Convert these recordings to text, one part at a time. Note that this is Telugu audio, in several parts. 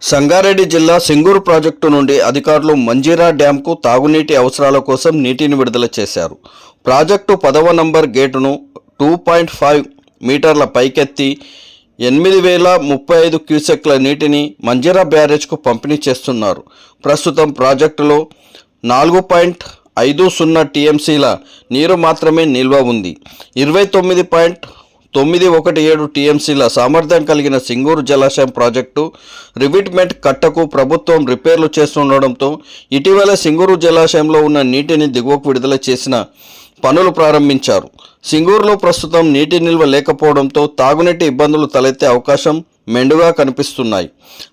సంగారెడ్డి జిల్లా సింగూరు ప్రాజెక్టు నుండి అధికారులు మంజీరా డ్యాంకు తాగునీటి అవసరాల కోసం నీటిని విడుదల చేశారు. ప్రాజెక్టు 10వ నంబర్ గేటును 2.5 మీటర్ల పైకెత్తి 8035 క్యూసెక్ల నీటిని మంజీరా బ్యారేజ్కు పంపిణీ చేస్తున్నారు. ప్రస్తుతం ప్రాజెక్టులో 4.50 టీఎంసీల నీరు మాత్రమే నిల్వ ఉంది. 29.917 టీఎంసీల సామర్థ్యం కలిగిన సింగూరు జలాశయం ప్రాజెక్టు రివిట్మెంట్ కట్టకు ప్రభుత్వం రిపేర్లు చేస్తుండడంతో ఇటీవల సింగూరు జలాశయంలో ఉన్న నీటిని దిగువకు విడుదల చేసిన పనులు ప్రారంభించారు. సింగూరులో ప్రస్తుతం నీటి నిల్వ లేకపోవడంతో తాగునీటి ఇబ్బందులు తలెత్తే అవకాశం మెండుగా కనిపిస్తున్నాయి.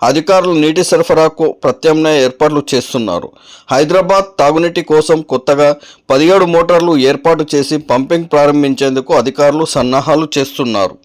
అధికారులు నీటి సరఫరాకు ప్రత్యామ్నాయ ఏర్పాట్లు చేస్తున్నారు. హైదరాబాద్ తాగునీటి కోసం కొత్తగా 17 మోటార్లు ఏర్పాటు చేసి పంపింగ్ ప్రారంభించేందుకు అధికారులు సన్నాహాలు చేస్తున్నారు.